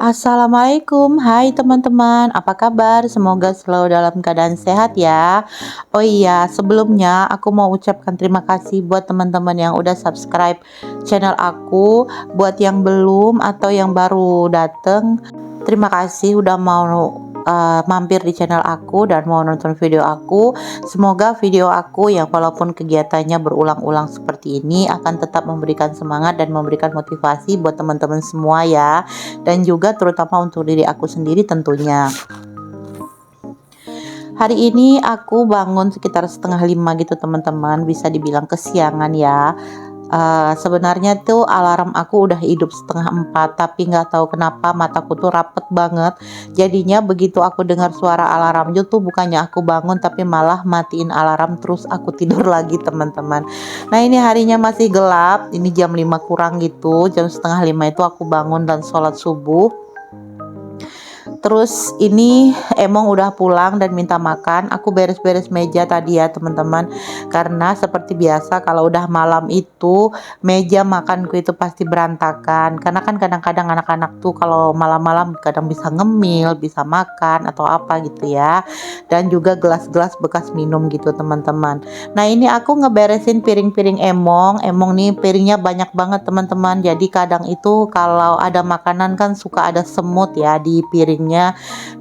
Assalamualaikum, hai teman-teman, apa kabar? Semoga selalu dalam keadaan sehat ya. Oh iya, sebelumnya aku mau ucapkan terima kasih buat teman-teman yang udah subscribe channel aku. Buat yang belum atau yang baru dateng, terima kasih udah mau mampir di channel aku dan mau nonton video aku. Semoga video aku yang walaupun kegiatannya berulang-ulang seperti ini akan tetap memberikan semangat dan memberikan motivasi buat teman-teman semua ya. Dan juga terutama untuk diri aku sendiri tentunya. Hari ini aku bangun sekitar setengah 5 gitu teman-teman, bisa dibilang kesiangan ya. Sebenarnya tuh alarm aku udah hidup setengah 4, tapi nggak tahu kenapa mataku tuh rapet banget. Jadinya begitu aku dengar suara alarm itu tuh bukannya aku bangun, tapi malah matiin alarm terus aku tidur lagi teman-teman. Nah ini harinya masih gelap, ini jam 5 kurang gitu, jam setengah 5 itu aku bangun dan sholat subuh. Terus ini Emong udah pulang dan minta makan. Aku beres-beres meja tadi ya teman-teman. Karena seperti biasa kalau udah malam itu meja makanku itu pasti berantakan. Karena kan kadang-kadang anak-anak tuh kalau malam-malam kadang bisa ngemil, bisa makan atau apa gitu ya. Dan juga gelas-gelas bekas minum gitu teman-teman. Nah ini aku ngeberesin piring-piring Emong. Emong nih piringnya banyak banget teman-teman. Jadi kadang itu kalau ada makanan kan suka ada semut ya di piringnya,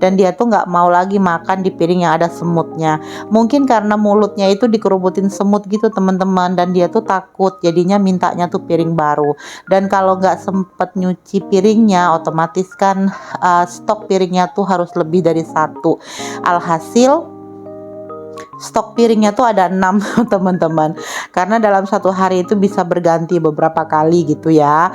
dan dia tuh nggak mau lagi makan di piring yang ada semutnya. Mungkin karena mulutnya itu dikerubutin semut gitu teman-teman, dan dia tuh takut, jadinya mintanya tuh piring baru. Dan kalau nggak sempet nyuci piringnya, otomatis kan stok piringnya tuh harus lebih dari satu. Alhasil stok piringnya tuh ada 6 teman-teman, karena dalam satu hari itu bisa berganti beberapa kali gitu ya.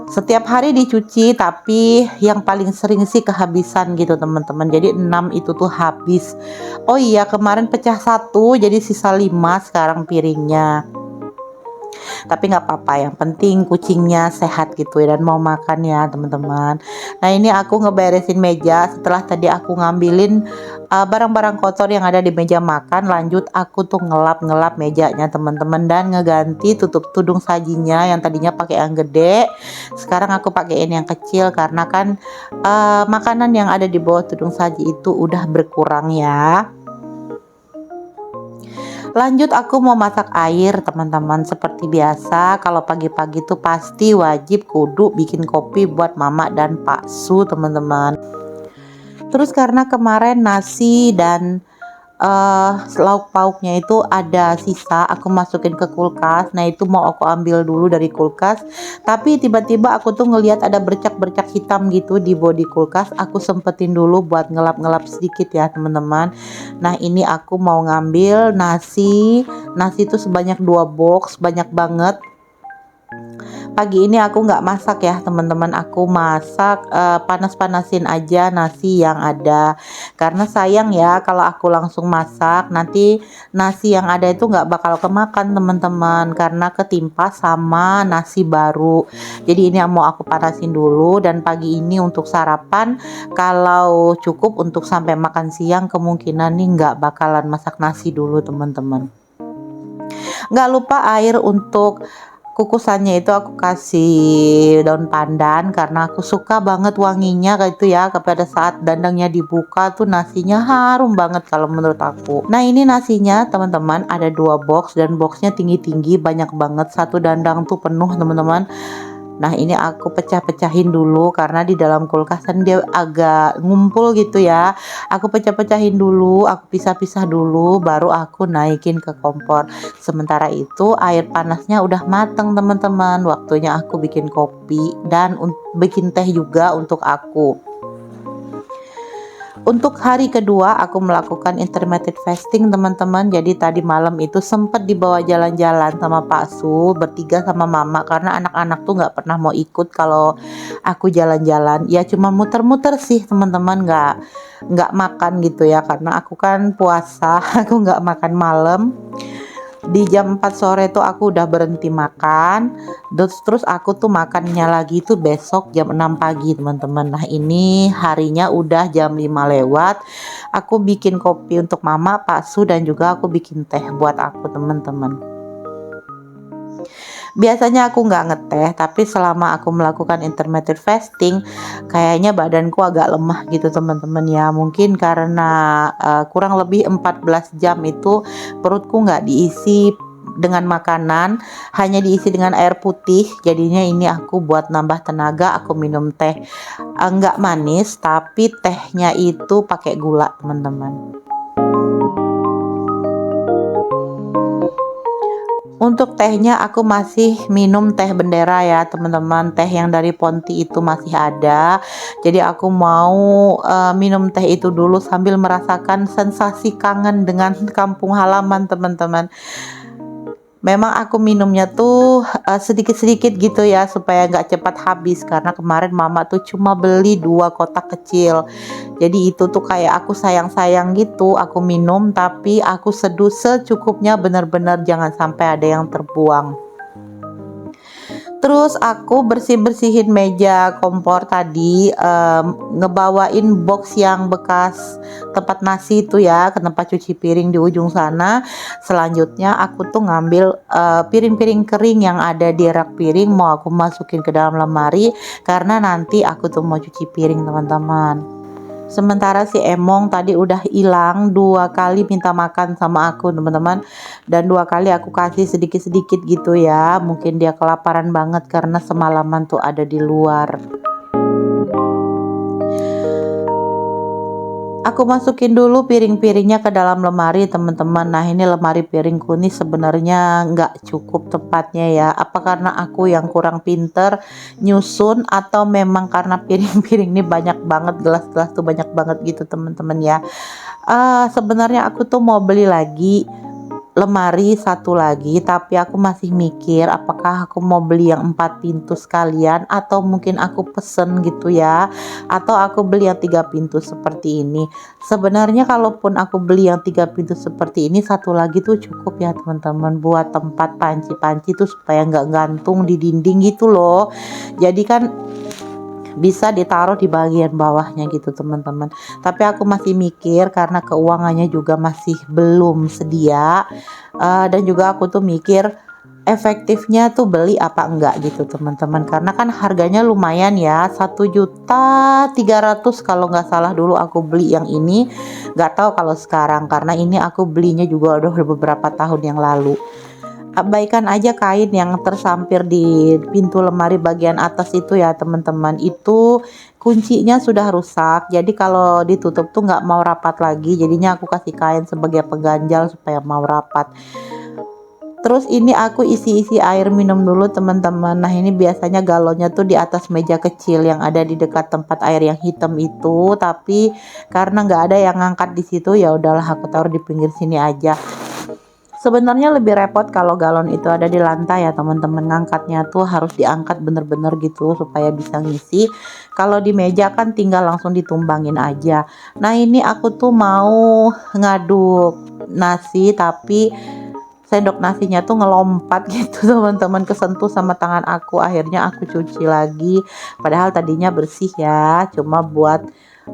Setiap hari dicuci, tapi yang paling sering sih kehabisan gitu teman-teman, jadi 6 itu tuh habis. Oh iya, kemarin pecah satu, jadi sisa 5 sekarang piringnya. Tapi nggak apa-apa, yang penting kucingnya sehat gitu ya dan mau makan ya teman-teman. Nah ini aku ngeberesin meja setelah tadi aku ngambilin barang-barang kotor yang ada di meja makan. Lanjut aku tuh ngelap-ngelap mejanya teman-teman dan ngeganti tutup tudung sajinya yang tadinya pakai yang gede, sekarang aku pakaiin yang kecil karena kan makanan yang ada di bawah tudung saji itu udah berkurang ya. Lanjut aku mau masak air teman-teman. Seperti biasa kalau pagi-pagi tuh pasti wajib kudu bikin kopi buat mama dan Pak Su teman-teman. Terus karena kemarin nasi dan lauk pauknya itu ada sisa, aku masukin ke kulkas. Nah itu mau aku ambil dulu dari kulkas, tapi tiba-tiba aku tuh ngelihat ada bercak-bercak hitam gitu di bodi kulkas. Aku sempetin dulu buat ngelap-ngelap sedikit ya teman-teman. Nah ini aku mau ngambil nasi itu sebanyak 2 box, banyak banget. Pagi ini aku nggak masak ya teman-teman, aku masak panas-panasin aja nasi yang ada, karena sayang ya kalau aku langsung masak nanti nasi yang ada itu nggak bakal kemakan teman-teman, karena ketimpa sama nasi baru. Jadi ini yang mau aku panasin dulu, dan pagi ini untuk sarapan kalau cukup untuk sampai makan siang kemungkinan nih nggak bakalan masak nasi dulu teman-teman. Nggak lupa air untuk kukusannya itu aku kasih daun pandan karena aku suka banget wanginya kayak itu ya. Pada saat dandangnya dibuka tuh nasinya harum banget kalau menurut aku. Nah ini nasinya teman-teman ada 2 box, dan boxnya tinggi-tinggi banyak banget, satu dandang tuh penuh teman-teman. Nah ini aku pecah-pecahin dulu karena di dalam kulkas kan dia agak ngumpul gitu ya. Aku pecah-pecahin dulu, aku pisah-pisah dulu, baru aku naikin ke kompor. Sementara itu air panasnya udah mateng teman-teman. Waktunya aku bikin kopi dan bikin teh juga untuk aku. Untuk hari kedua aku melakukan intermittent fasting teman-teman. Jadi tadi malam itu sempat dibawa jalan-jalan sama Pak Su bertiga sama mama, karena anak-anak tuh nggak pernah mau ikut kalau aku jalan-jalan. Ya cuma muter-muter sih teman-teman, nggak makan gitu ya, karena aku kan puasa. Aku nggak makan malam. Di jam 4 sore tuh aku udah berhenti makan, terus aku tuh makannya lagi tuh besok jam 6 pagi teman-teman. Nah ini harinya udah jam 5 lewat, aku bikin kopi untuk mama, Pak Su, dan juga aku bikin teh buat aku teman-teman. Biasanya aku nggak ngeteh, tapi selama aku melakukan intermittent fasting, kayaknya badanku agak lemah gitu teman-teman ya. Mungkin karena kurang lebih 14 jam itu perutku nggak diisi dengan makanan, hanya diisi dengan air putih. Jadinya ini aku buat nambah tenaga, aku minum teh nggak manis, tapi tehnya itu pakai gula teman-teman. Untuk tehnya aku masih minum teh bendera ya teman-teman. Teh yang dari Ponti itu masih ada. Jadi aku mau minum teh itu dulu sambil merasakan sensasi kangen dengan kampung halaman teman-teman. Memang aku minumnya tuh sedikit-sedikit gitu ya supaya nggak cepat habis, karena kemarin mama tuh cuma beli 2 kotak kecil. Jadi itu tuh kayak aku sayang-sayang gitu, aku minum tapi aku seduh secukupnya, bener-bener jangan sampai ada yang terbuang. Terus aku bersih-bersihin meja kompor tadi, ngebawain box yang bekas tempat nasi itu ya ke tempat cuci piring di ujung sana. Selanjutnya aku tuh ngambil piring-piring kering yang ada di rak piring, mau aku masukin ke dalam lemari karena nanti aku tuh mau cuci piring teman-teman. Sementara si Emong tadi udah hilang 2 kali minta makan sama aku teman-teman, dan 2 kali aku kasih sedikit-sedikit gitu ya. Mungkin dia kelaparan banget karena semalaman tuh ada di luar. Aku masukin dulu piring-piringnya ke dalam lemari teman-teman. Nah ini lemari piringku nih sebenarnya nggak cukup tempatnya ya. Apa karena aku yang kurang pinter nyusun, atau memang karena piring-piring ini banyak banget, gelas-gelas tuh banyak banget gitu teman-teman ya. Sebenarnya aku tuh mau beli lagi lemari satu lagi, tapi aku masih mikir apakah aku mau beli yang 4 pintu sekalian atau mungkin aku pesen gitu ya, atau aku beli yang 3 pintu seperti ini. Sebenarnya kalaupun aku beli yang 3 pintu seperti ini, satu lagi tuh cukup ya teman-teman, buat tempat panci-panci tuh supaya nggak gantung di dinding gitu loh. Jadi kan bisa ditaruh di bagian bawahnya gitu teman-teman. Tapi aku masih mikir karena keuangannya juga masih belum sedia, dan juga aku tuh mikir efektifnya tuh beli apa enggak gitu teman-teman, karena kan harganya lumayan ya, 1.300.000 kalau nggak salah dulu aku beli yang ini. Nggak tahu kalau sekarang, karena ini aku belinya juga udah beberapa tahun yang lalu. Abaikan aja kain yang tersampir di pintu lemari bagian atas itu ya teman-teman, itu kuncinya sudah rusak, jadi kalau ditutup tuh nggak mau rapat lagi. Jadinya aku kasih kain sebagai pengganjal supaya mau rapat. Terus ini aku isi-isi air minum dulu teman-teman. Nah ini biasanya galonnya tuh di atas meja kecil yang ada di dekat tempat air yang hitam itu, tapi karena nggak ada yang ngangkat di situ, ya udahlah aku taruh di pinggir sini aja. Sebenarnya lebih repot kalau galon itu ada di lantai ya teman-teman, ngangkatnya tuh harus diangkat bener-bener gitu supaya bisa ngisi. Kalau di meja kan tinggal langsung ditumbangin aja. Nah ini aku tuh mau ngaduk nasi, tapi sendok nasinya tuh ngelompat gitu teman-teman, kesentuh sama tangan aku. Akhirnya aku cuci lagi, padahal tadinya bersih ya, cuma buat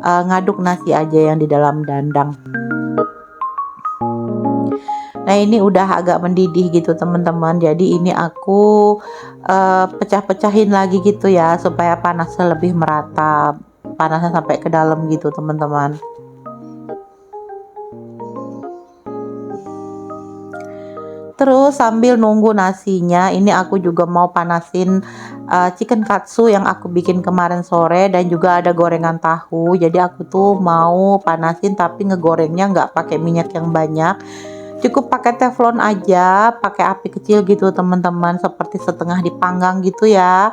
ngaduk nasi aja yang di dalam dandang. Nah ini udah agak mendidih gitu teman-teman, jadi ini aku pecah-pecahin lagi gitu ya supaya panasnya lebih merata, panasnya sampai ke dalam gitu teman-teman. Terus sambil nunggu nasinya, ini aku juga mau panasin chicken katsu yang aku bikin kemarin sore, dan juga ada gorengan tahu. Jadi aku tuh mau panasin tapi ngegorengnya nggak pakai minyak yang banyak, cukup pakai teflon aja, pakai api kecil gitu teman-teman, seperti setengah dipanggang gitu ya.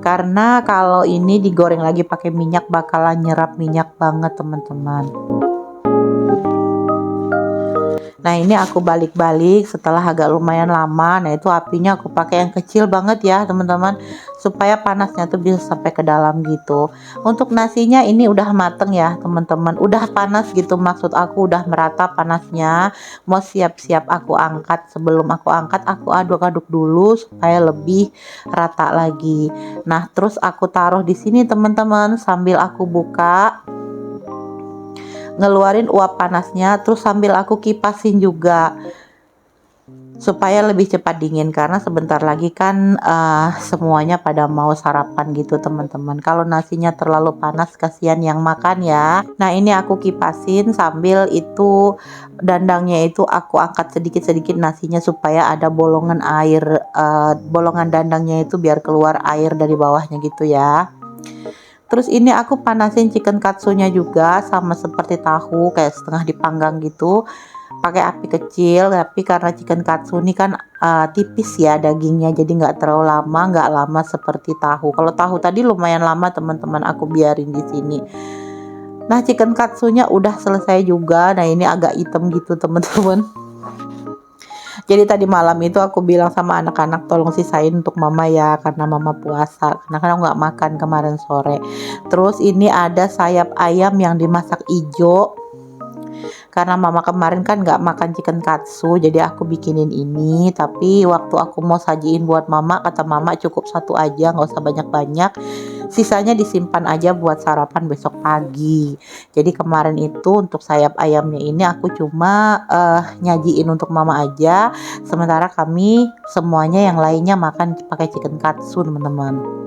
Karena kalau ini digoreng lagi pakai minyak bakalan nyerap minyak banget teman-teman. Nah ini aku balik-balik setelah agak lumayan lama. Nah itu apinya aku pakai yang kecil banget ya teman-teman, supaya panasnya tuh bisa sampai ke dalam gitu. Untuk nasinya ini udah mateng ya teman-teman, udah panas gitu, maksud aku udah merata panasnya. Mau siap-siap aku angkat, sebelum aku angkat aku aduk-aduk dulu supaya lebih rata lagi. Nah terus aku taruh di sini teman-teman, sambil aku buka, ngeluarin uap panasnya, terus sambil aku kipasin juga. supaya lebih cepat dingin karena sebentar lagi kan semuanya pada mau sarapan gitu teman-teman. Kalau nasinya terlalu panas kasihan yang makan ya. Nah ini aku kipasin sambil itu dandangnya itu aku angkat sedikit-sedikit nasinya supaya ada bolongan air, bolongan dandangnya itu biar keluar air dari bawahnya gitu ya. Terus ini aku panasin chicken katsunya juga sama seperti tahu kayak setengah dipanggang gitu pakai api kecil, tapi karena chicken katsu ini kan tipis ya dagingnya jadi nggak terlalu lama, nggak lama seperti tahu. Kalau tahu tadi lumayan lama teman-teman, aku biarin di sini. Nah chicken katsunya udah selesai juga. Nah ini agak hitam gitu teman-teman. Jadi tadi malam itu aku bilang sama anak-anak tolong sisain untuk mama ya karena mama puasa. Karena kan aku nggak makan kemarin sore. Terus ini ada sayap ayam yang dimasak ijo. Karena mama kemarin kan nggak makan chicken katsu, jadi aku bikinin ini. Tapi waktu aku mau sajiin buat mama, kata mama cukup satu aja, nggak usah banyak-banyak. Sisanya disimpan aja buat sarapan besok pagi. Jadi kemarin itu untuk sayap ayamnya ini aku cuma nyajiin untuk mama aja. Sementara kami semuanya yang lainnya makan pakai chicken katsu teman-teman.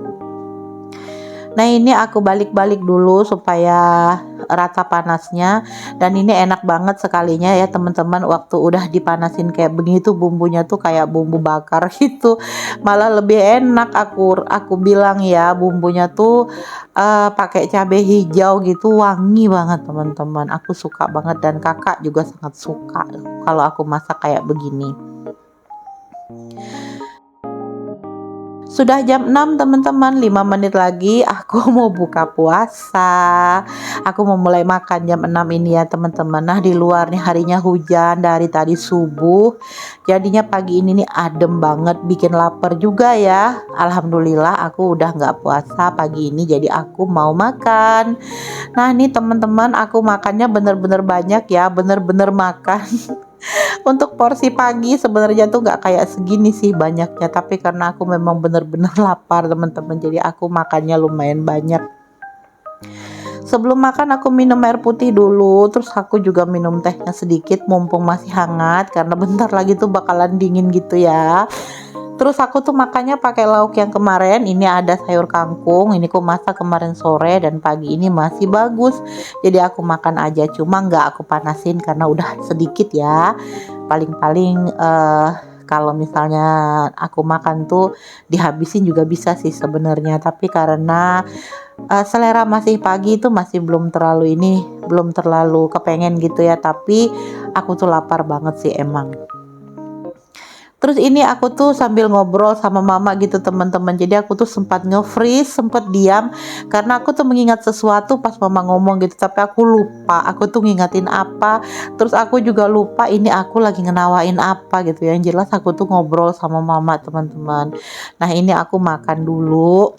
Nah ini aku balik-balik dulu supaya rata panasnya, dan ini enak banget sekalinya ya teman-teman, waktu udah dipanasin kayak begitu bumbunya tuh kayak bumbu bakar gitu, malah lebih enak. Aku bilang ya bumbunya tuh pakai cabai hijau gitu, wangi banget teman-teman. Aku suka banget dan kakak juga sangat suka kalau aku masak kayak begini. Sudah jam 6 teman-teman, 5 menit lagi aku mau buka puasa. Aku mau mulai makan jam 6 ini ya teman-teman. Nah di luar nih harinya hujan dari tadi subuh. Jadinya pagi ini nih adem banget, bikin lapar juga ya. Alhamdulillah aku udah nggak puasa pagi ini, jadi aku mau makan. Nah nih teman-teman, aku makannya bener-bener banyak ya, bener-bener makan. Untuk porsi pagi sebenarnya tuh nggak kayak segini sih banyaknya, tapi karena aku memang bener-bener lapar teman-teman, jadi aku makannya lumayan banyak. Sebelum makan aku minum air putih dulu, terus aku juga minum tehnya sedikit mumpung masih hangat karena bentar lagi tuh bakalan dingin gitu ya. Terus aku tuh makannya pakai lauk yang kemarin, ini ada sayur kangkung, ini aku masak kemarin sore dan pagi ini masih bagus. Jadi aku makan aja, cuma nggak aku panasin karena udah sedikit ya. Paling-paling kalau misalnya aku makan tuh dihabisin juga bisa sih sebenarnya, tapi karena selera masih pagi itu masih belum terlalu kepengen gitu ya, tapi aku tuh lapar banget sih emang. Terus ini aku tuh sambil ngobrol sama mama gitu teman-teman. Jadi aku tuh sempat nge-freeze, sempat diam karena aku tuh mengingat sesuatu pas mama ngomong gitu, tapi aku lupa aku tuh ngingatin apa. Terus aku juga lupa ini aku lagi ngenawain apa gitu ya. Yang jelas aku tuh ngobrol sama mama teman-teman. Nah ini aku makan dulu.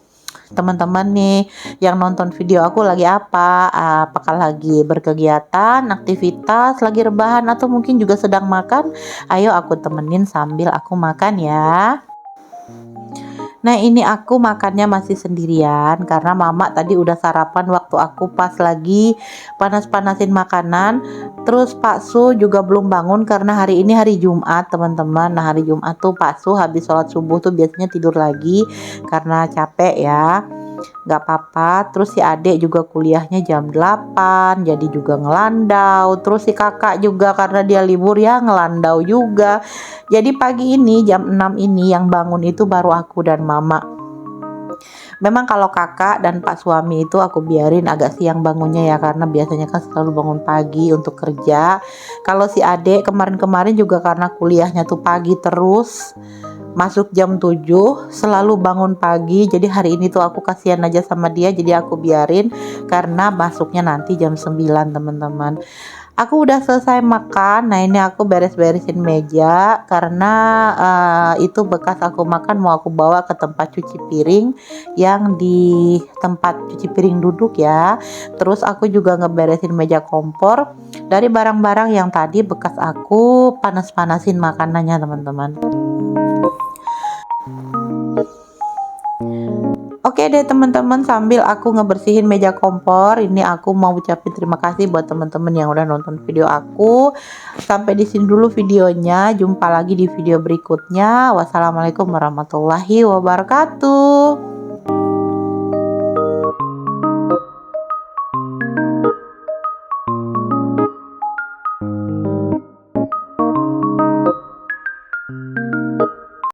Teman-teman nih yang nonton video aku lagi apa? Apakah lagi berkegiatan, aktivitas, lagi rebahan, atau mungkin juga sedang makan? Ayo aku temenin sambil aku makan ya. Nah ini aku makannya masih sendirian karena mama tadi udah sarapan waktu aku pas lagi panas-panasin makanan. Terus Pak Su juga belum bangun karena hari ini hari Jumat teman-teman. Nah hari Jumat tuh Pak Su habis sholat subuh tuh biasanya tidur lagi karena capek ya. Gak apa-apa. Terus si adik juga kuliahnya jam 8 jadi juga ngelandau. Terus si kakak juga karena dia libur ya ngelandau juga. Jadi pagi ini jam 6 ini yang bangun itu baru aku dan mama. Memang kalau kakak dan pak suami itu aku biarin agak siang bangunnya ya, karena biasanya kan selalu bangun pagi untuk kerja. Kalau si adik kemarin-kemarin juga karena kuliahnya tuh pagi terus, masuk jam 7 selalu bangun pagi. Jadi hari ini tuh aku kasihan aja sama dia, jadi aku biarin karena masuknya nanti jam 9 teman-teman. Aku udah selesai makan. Nah ini aku beres-beresin meja karena itu bekas aku makan mau aku bawa ke tempat cuci piring yang di tempat cuci piring duduk ya. Terus aku juga ngeberesin meja kompor dari barang-barang yang tadi bekas aku panas-panasin makanannya teman-teman. Oke deh teman-teman, sambil aku ngebersihin meja kompor, ini aku mau ucapin terima kasih buat teman-teman yang udah nonton video aku. Sampai di sini dulu videonya, jumpa lagi di video berikutnya. Wassalamualaikum warahmatullahi wabarakatuh.